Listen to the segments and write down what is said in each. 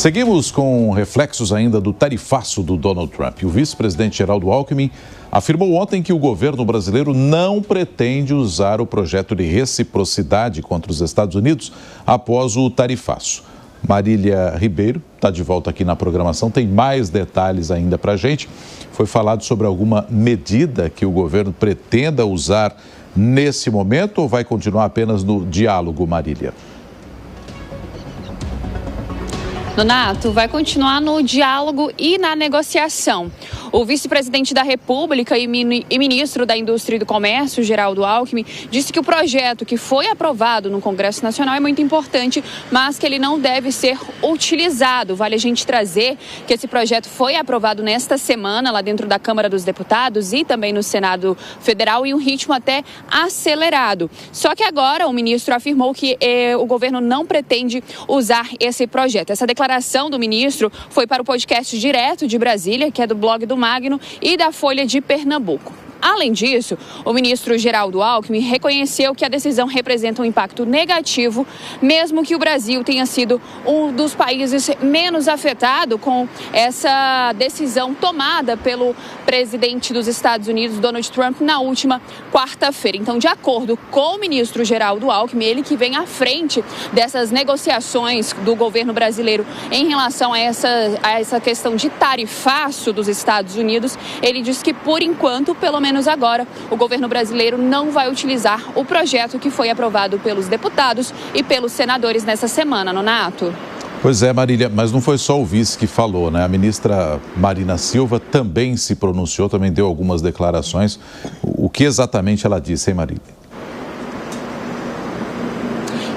Seguimos com reflexos ainda do tarifaço do Donald Trump. O vice-presidente Geraldo Alckmin afirmou ontem que o governo brasileiro não pretende usar o projeto de reciprocidade contra os Estados Unidos após o tarifaço. Marília Ribeiro está de volta aqui na programação, tem mais detalhes ainda para a gente. Foi falado sobre alguma medida que o governo pretenda usar nesse momento ou vai continuar apenas no diálogo, Marília? Nonato, vai continuar no diálogo e na negociação. O vice-presidente da República e ministro da Indústria e do Comércio, Geraldo Alckmin, disse que o projeto que foi aprovado no Congresso Nacional é muito importante, mas que ele não deve ser utilizado. Vale a gente trazer que esse projeto foi aprovado nesta semana lá dentro da Câmara dos Deputados e também no Senado Federal em um ritmo até acelerado. Só que agora o ministro afirmou que o governo não pretende usar esse projeto. Essa declaração do ministro foi para o podcast Direto de Brasília, que é do blog do Magno e da Folha de Pernambuco. Além disso, o ministro Geraldo Alckmin reconheceu que a decisão representa um impacto negativo, mesmo que o Brasil tenha sido um dos países menos afetado com essa decisão tomada pelo presidente dos Estados Unidos, Donald Trump, na última quarta-feira. Então, de acordo com o ministro Geraldo Alckmin, ele que vem à frente dessas negociações do governo brasileiro em relação a essa questão de tarifaço dos Estados Unidos, ele diz que, por enquanto, pelo menos agora, o governo brasileiro não vai utilizar o projeto que foi aprovado pelos deputados e pelos senadores nessa semana, Nonato. Pois é, Marília, mas não foi só o vice que falou, né? A ministra Marina Silva também se pronunciou, também deu algumas declarações. O que exatamente ela disse, hein, Marília?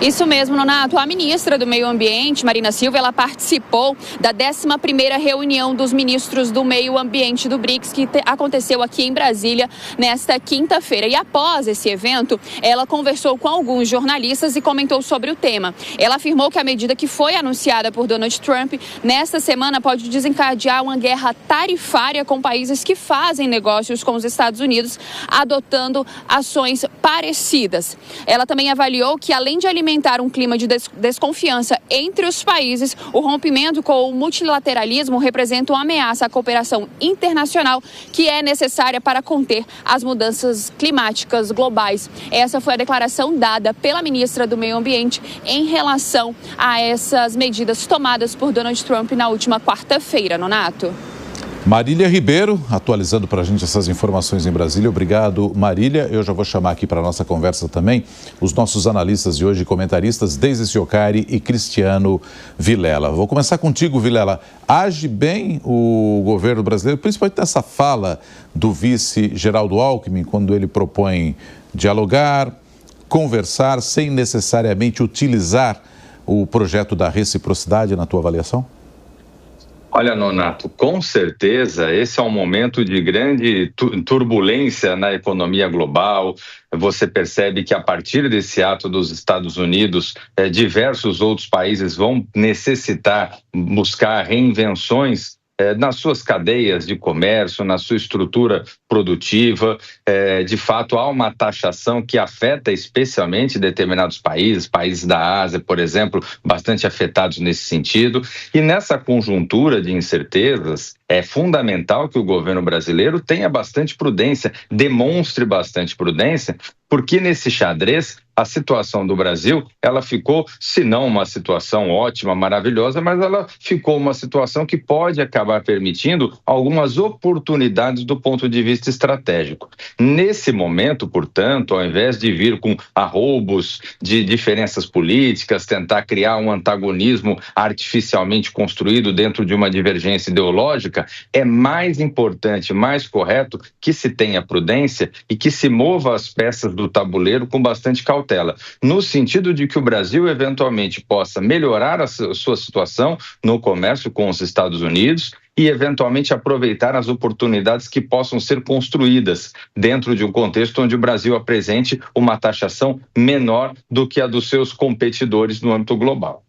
Isso mesmo, Nonato. A ministra do Meio Ambiente, Marina Silva, ela participou da 11ª reunião dos ministros do Meio Ambiente do BRICS, que aconteceu aqui em Brasília nesta quinta-feira. E após esse evento, ela conversou com alguns jornalistas e comentou sobre o tema. Ela afirmou que a medida que foi anunciada por Donald Trump nesta semana pode desencadear uma guerra tarifária com países que fazem negócios com os Estados Unidos, adotando ações parecidas. Ela também avaliou que, além de alimentar um clima de desconfiança entre os países, o rompimento com o multilateralismo representa uma ameaça à cooperação internacional que é necessária para conter as mudanças climáticas globais. Essa foi a declaração dada pela ministra do Meio Ambiente em relação a essas medidas tomadas por Donald Trump na última quarta-feira, Nonato. Marília Ribeiro, atualizando para a gente essas informações em Brasília. Obrigado, Marília. Eu já vou chamar aqui para a nossa conversa também os nossos analistas de hoje, comentaristas, Deise Ciocari e Cristiano Vilela. Vou começar contigo, Vilela. Age bem o governo brasileiro, principalmente nessa fala do vice Geraldo Alckmin, quando ele propõe dialogar, conversar, sem necessariamente utilizar o projeto da reciprocidade, na tua avaliação? Olha, Nonato, com certeza esse é um momento de grande turbulência na economia global. Você percebe que a partir desse ato dos Estados Unidos, diversos outros países vão necessitar buscar reinvenções nas suas cadeias de comércio, na sua estrutura produtiva. De fato, há uma taxação que afeta especialmente determinados países, países da Ásia, por exemplo, bastante afetados nesse sentido. E nessa conjuntura de incertezas, é fundamental que o governo brasileiro tenha bastante prudência, demonstre bastante prudência, porque nesse xadrez a situação do Brasil, ela ficou, se não uma situação ótima, maravilhosa, mas ela ficou uma situação que pode acabar permitindo algumas oportunidades do ponto de vista estratégico. Nesse momento, portanto, ao invés de vir com arroubos de diferenças políticas, tentar criar um antagonismo artificialmente construído dentro de uma divergência ideológica, é mais importante, mais correto que se tenha prudência e que se mova as peças do tabuleiro com bastante cautela, no sentido de que o Brasil eventualmente possa melhorar a sua situação no comércio com os Estados Unidos e eventualmente aproveitar as oportunidades que possam ser construídas dentro de um contexto onde o Brasil apresente uma taxação menor do que a dos seus competidores no âmbito global.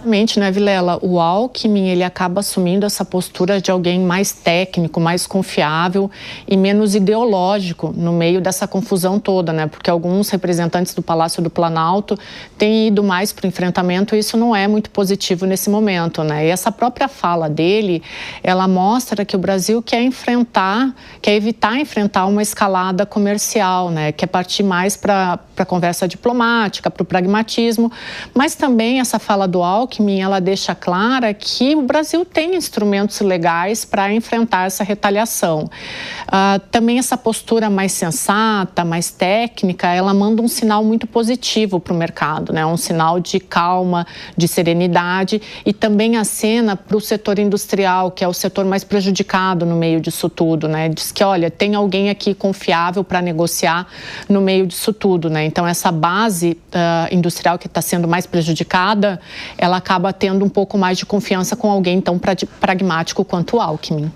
Exatamente, né, Vilela? O Alckmin, ele acaba assumindo essa postura de alguém mais técnico, mais confiável e menos ideológico no meio dessa confusão toda, né? Porque alguns representantes do Palácio do Planalto têm ido mais para o enfrentamento e isso não é muito positivo nesse momento, né? E essa própria fala dele, ela mostra que o Brasil quer evitar enfrentar uma escalada comercial, né? Quer partir mais para a conversa diplomática, para o pragmatismo, mas também essa fala do Alckmin, ela deixa clara que o Brasil tem instrumentos legais para enfrentar essa retaliação. Também essa postura mais sensata, mais técnica, ela manda um sinal muito positivo para o mercado, né? Um sinal de calma, de serenidade e também acena para o setor industrial, que é o setor mais prejudicado no meio disso tudo, né? Diz que, olha, tem alguém aqui confiável para negociar no meio disso tudo, né? Então, essa base industrial que está sendo mais prejudicada, ela acaba tendo um pouco mais de confiança com alguém tão pragmático quanto o Alckmin.